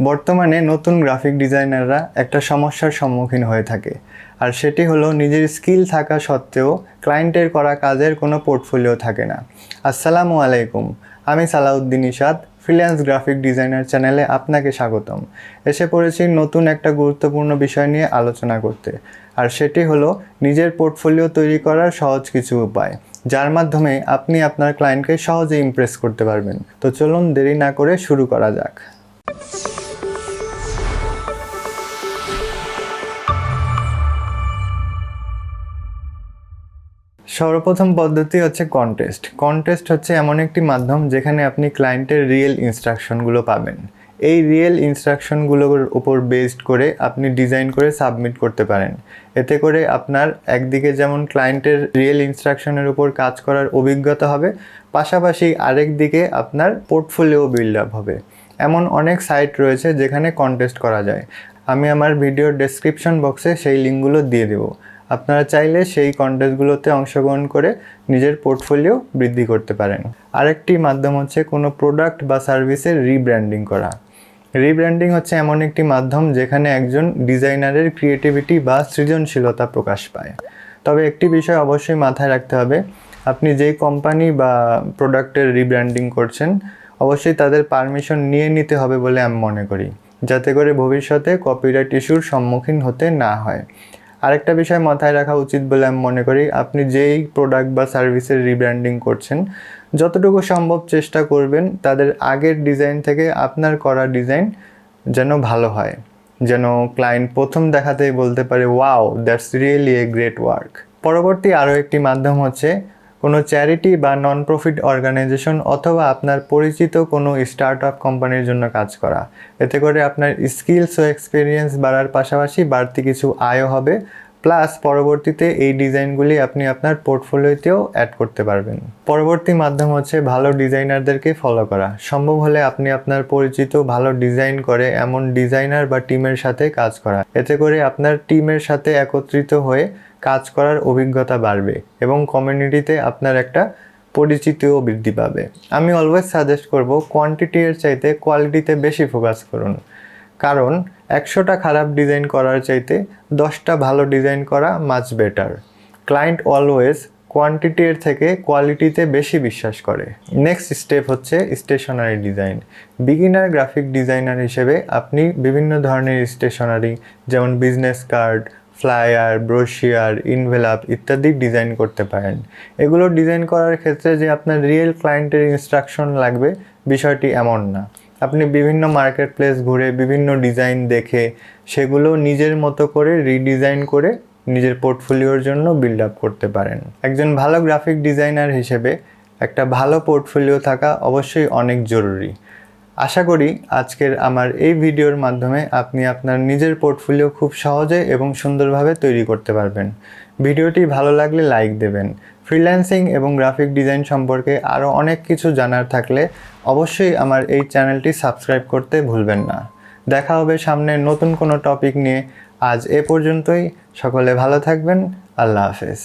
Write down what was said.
বর্তমানে নতুন গ্রাফিক ডিজাইনাররা একটা সমস্যার সম্মুখীন হয়ে থাকে, আর সেটি হলো নিজের স্কিল থাকা সত্ত্বেও ক্লায়েন্টের করা কাজের কোনো পোর্টফোলিও থাকে না। আসসালামু আলাইকুম, আমি Salauddin Ishad, freelance graphic designer চ্যানেলে আপনাকে স্বাগতম। এসে পড়েছি নতুন একটা গুরুত্বপূর্ণ বিষয় নিয়ে আলোচনা করতে, আর সেটি হলো নিজের পোর্টফোলিও তৈরি করার সহজ কিছু উপায়, যার মাধ্যমে আপনি আপনার ক্লায়েন্টকে সহজে ইমপ্রেস করতে পারবেন। তো চলুন দেরি না করে শুরু করা যাক। সর্বপ্রথম পদ্ধতি হচ্ছে কন্টেস্ট হচ্ছে এমন একটি মাধ্যম যেখানে আপনি ক্লায়েন্টের রিয়েল ইনস্ট্রাকশনগুলো পাবেন। এই রিয়েল ইনস্ট্রাকশনগুলোর উপর বেসড করে আপনি ডিজাইন করে সাবমিট করতে পারেন। এতে করে আপনার একদিকে যেমন ক্লায়েন্টের রিয়েল ইনস্ট্রাকশনের উপর কাজ করার অভিজ্ঞতা হবে, পাশাপাশি আরেক দিকে আপনার পোর্টফোলিও বিল্ড আপ হবে। এমন অনেক সাইট রয়েছে যেখানে কন্টেস্ট করা যায়। আমি আমার ভিডিওর ডেসক্রিপশন বক্সে সেই লিঙ্কগুলো দিয়ে দেবো। আপনারা চাইলে সেই কন্টেস্টগুলোতে অংশগ্রহণ করে নিজের পোর্টফোলিও বৃদ্ধি করতে পারেন। আরেকটি মাধ্যম হচ্ছে কোনো প্রোডাক্ট বা সার্ভিসের রিব্র্যান্ডিং করা। রিব্র্যান্ডিং হচ্ছে এমন একটি মাধ্যম যেখানে একজন ডিজাইনারের ক্রিয়েটিভিটি বা সৃজনশীলতা প্রকাশ পায়। তবে একটি বিষয় অবশ্যই মাথায় রাখতে হবে, আপনি যেই কোম্পানি বা প্রোডাক্টের রিব্র্যান্ডিং করছেন অবশ্যই তাদের পারমিশন নিয়ে নিতে হবে বলে আমি মনে করি, যাতে করে ভবিষ্যতে কপিরাইট ইস্যুর সম্মুখীন হতে না হয়। আরেকটা বিষয় মাথায় রাখা উচিত বলে আমি মনে করি, আপনি যেই প্রোডাক্ট বা সার্ভিসের রিব্র্যান্ডিং করছেন যতটুকু সম্ভব চেষ্টা করবেন তাদের আগের ডিজাইন থেকে আপনার করা ডিজাইন যেন ভালো হয়, যেন ক্লায়েন্ট প্রথম দেখাতেই বলতে পারে wow, that's really a great work. পরবর্তী আরও একটি মাধ্যম হচ্ছে কোনো চ্যারিটি বা নন প্রফিট অর্গানাইজেশন অথবা আপনার পরিচিত কোনো স্টার্ট আপ কোম্পানির জন্য কাজ করা। এতে করে আপনার স্কিলস ও এক্সপিরিয়েন্স বাড়ার পাশাপাশি বাড়তি কিছু আয়ও হবে, প্লাস পরবর্তীতে এই ডিজাইনগুলি আপনি আপনার পোর্টফোলিওতেও অ্যাড করতে পারবেন। পরবর্তী মাধ্যম হচ্ছে ভালো ডিজাইনারদেরকে ফলো করা। সম্ভব হলে আপনি আপনার পরিচিত ভালো ডিজাইন করে এমন ডিজাইনার বা টিমের সাথে কাজ করা। এতে করে আপনার টিমের সাথে একত্রিত হয়ে কাজ করার অভিজ্ঞতা বাড়বে এবং কমিউনিটিতে আপনার একটা পরিচিতিও বৃদ্ধি পাবে। আমি অলওয়েজ সাজেস্ট করব কোয়ান্টিটির চাইতে কোয়ালিটিতে বেশি ফোকাস করুন, কারণ 100টা খারাপ ডিজাইন করার চাইতে 10টা ভালো ডিজাইন করা মাচ বেটার। ক্লায়েন্ট অলওয়েজ কোয়ান্টিটির থেকে কোয়ালিটিতে বেশি বিশ্বাস করে। নেক্সট স্টেপ হচ্ছে stationery design. Beginner graphic designer হিসেবে আপনি বিভিন্ন ধরনের স্টেশনারি যেমন business card, flyer, brochure, envelope ইত্যাদি ডিজাইন করতে পারেন। এগুলো ডিজাইন করার ক্ষেত্রে যে আপনার রিয়েল ক্লায়েন্টের ইনস্ট্রাকশন লাগবে বিষয়টি এমন না। আপনি বিভিন্ন মার্কেট প্লেস ঘুরে বিভিন্ন ডিজাইন দেখে সেগুলো নিজের মতো করে রিডিজাইন করে নিজের পোর্টফোলিওর জন্য বিল্ড আপ করতে পারেন। একজন ভালো গ্রাফিক ডিজাইনার হিসেবে একটা ভালো পোর্টফোলিও থাকা অবশ্যই অনেক জরুরি। আশা করি আজকের আমার এই ভিডিওর মাধ্যমে আপনি আপনার নিজের পোর্টফোলিও খুব সহজে এবং সুন্দরভাবে তৈরি করতে পারবেন। ভিডিওটি ভালো লাগলে লাইক দেবেন। ফ্রিল্যান্সিং এবং গ্রাফিক ডিজাইন সম্পর্কে আরও অনেক কিছু জানার থাকলে অবশ্যই আমার এই চ্যানেলটি সাবস্ক্রাইব করতে ভুলবেন না। দেখা হবে সামনে নতুন কোনো টপিক নিয়ে। আজ এ পর্যন্তই। সকলে ভালো থাকবেন। আল্লাহ হাফেজ।